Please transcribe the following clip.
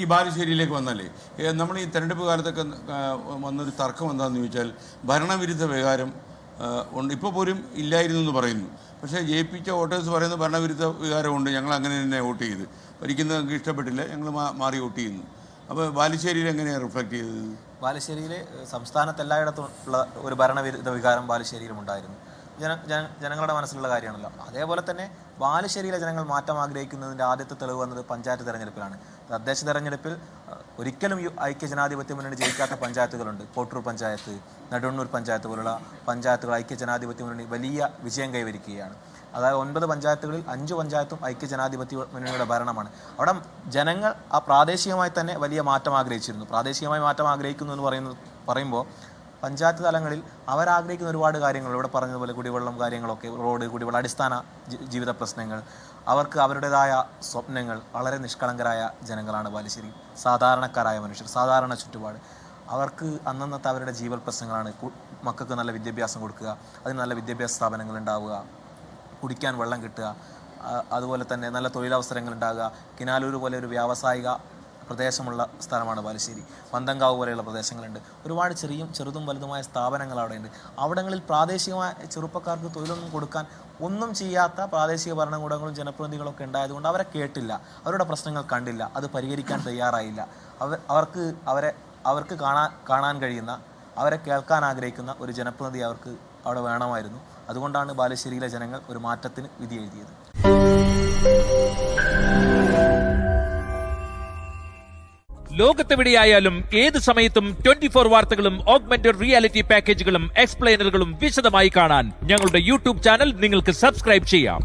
ഈ ബാലുശ്ശേരിയിലേക്ക് വന്നാലേ നമ്മൾ ഈ തെരഞ്ഞെടുപ്പ് കാലത്തൊക്കെ വന്നൊരു തർക്കം എന്താണെന്ന് ചോദിച്ചാൽ ഭരണവിരുദ്ധ വികാരം ഉണ്ട്. ഇപ്പോൾ പോലും ഇല്ലായിരുന്നു എന്ന് പറയുന്നു. പക്ഷേ ജയിപ്പിച്ച വോട്ടേഴ്സ് പറയുന്ന ഭരണവിരുദ്ധ വികാരമുണ്ട്, ഞങ്ങൾ അങ്ങനെ തന്നെ വോട്ട് ചെയ്ത്, ഭരിക്കുന്നത് ഞങ്ങൾക്ക് ഇഷ്ടപ്പെട്ടില്ല, ഞങ്ങൾ മാറി വോട്ട് ചെയ്യുന്നു. അപ്പോൾ ബാലുശ്ശേരിയിൽ എങ്ങനെയാണ് റിഫ്ലക്ട് ചെയ്തത്? ബാലുശ്ശേരിയിൽ സംസ്ഥാനത്ത് എല്ലായിടത്തും ഉള്ള ഒരു ഭരണവിരുദ്ധ വികാരം ബാലുശ്ശേരിയിലും ഉണ്ടായിരുന്നു. ജനങ്ങളുടെ മനസ്സിലുള്ള കാര്യമാണല്ലോ. അതേപോലെ തന്നെ ബാലുശ്ശേരിയിലെ ജനങ്ങൾ മാറ്റം ആഗ്രഹിക്കുന്നതിൻ്റെ ആദ്യത്തെ തെളിവ് വന്നത് പഞ്ചായത്ത് തെരഞ്ഞെടുപ്പിലാണ്. തദ്ദേശ തെരഞ്ഞെടുപ്പിൽ ഒരിക്കലും ഐക്യജനാധിപത്യ മുന്നണി ജയിക്കാത്ത പഞ്ചായത്തുകളുണ്ട്. കോട്ടൂർ പഞ്ചായത്ത്, നെടുവണ്ണൂർ പഞ്ചായത്ത് പോലുള്ള പഞ്ചായത്തുകൾ ഐക്യജനാധിപത്യ മുന്നണി വലിയ വിജയം കൈവരിക്കുകയാണ്. അതായത് 9 പഞ്ചായത്തുകളിൽ 5 പഞ്ചായത്തും ഐക്യജനാധിപത്യ മുന്നണിയുടെ ഭരണമാണ്. അവിടെ ജനങ്ങൾ ആ പ്രാദേശികമായി തന്നെ വലിയ മാറ്റം ആഗ്രഹിച്ചിരുന്നു. പ്രാദേശികമായി മാറ്റം ആഗ്രഹിക്കുന്നു എന്ന് പറയുമ്പോൾ പഞ്ചായത്ത് തലങ്ങളിൽ അവരാഗ്രഹിക്കുന്ന ഒരുപാട് കാര്യങ്ങൾ, ഇവിടെ പറഞ്ഞതുപോലെ കുടിവെള്ളം കാര്യങ്ങളൊക്കെ, റോഡ്, കുടിവെള്ളം, അടിസ്ഥാന ജീവിത പ്രശ്നങ്ങൾ, അവർക്ക് അവരുടേതായ സ്വപ്നങ്ങൾ. വളരെ നിഷ്കളങ്കരായ ജനങ്ങളാണ് ബാലുശ്ശേരി. സാധാരണക്കാരായ മനുഷ്യർ, സാധാരണ ചുറ്റുപാട്. അവർക്ക് അന്നന്നത്തെ അവരുടെ ജീവൽ പ്രശ്നങ്ങളാണ്. മക്കൾക്ക് നല്ല വിദ്യാഭ്യാസം കൊടുക്കുക, അതിന് നല്ല വിദ്യാഭ്യാസ സ്ഥാപനങ്ങൾ ഉണ്ടാവുക, കുടിക്കാൻ വെള്ളം കിട്ടുക, അതുപോലെ തന്നെ നല്ല തൊഴിലവസരങ്ങൾ ഉണ്ടാകുക. കിനാലൂർ പോലെ ഒരു വ്യാവസായിക പ്രദേശമുള്ള സ്ഥലമാണ് ബാലുശ്ശേരി. പന്തങ്കാവ് പോലെയുള്ള പ്രദേശങ്ങളുണ്ട്. ഒരുപാട് ചെറുതും വലുതുമായ സ്ഥാപനങ്ങൾ അവിടെയുണ്ട്. അവിടങ്ങളിൽ പ്രാദേശികമായ ചെറുപ്പക്കാർക്ക് തൊഴിലൊന്നും കൊടുക്കാൻ ഒന്നും ചെയ്യാത്ത പ്രാദേശിക ഭരണകൂടങ്ങളും ജനപ്രതിനിധികളൊക്കെ ഉണ്ടായതുകൊണ്ട് അവരെ കേട്ടില്ല, അവരുടെ പ്രശ്നങ്ങൾ കണ്ടില്ല, അത് പരിഹരിക്കാൻ തയ്യാറായില്ല. അവർക്ക് കാണാൻ കഴിയുന്ന, അവരെ കേൾക്കാൻ ആഗ്രഹിക്കുന്ന ഒരു ജനപ്രതിനിധി അവർക്ക് അവിടെ വേണമായിരുന്നു. അതുകൊണ്ടാണ് ബാലുശ്ശേരിയിലെ ജനങ്ങൾ ഒരു മാറ്റത്തിന് വിധി എഴുതിയത്. ലോകത്തെവിടെയായാലും ഏത് സമയത്തും 24 വാർത്തകളും ഓഗ്മെന്റഡ് റിയാലിറ്റി പാക്കേജുകളും എക്സ്പ്ലെയിനറുകളും വിശദമായി കാണാൻ ഞങ്ങളുടെ യൂട്യൂബ് ചാനൽ നിങ്ങൾക്ക് സബ്സ്ക്രൈബ് ചെയ്യാം.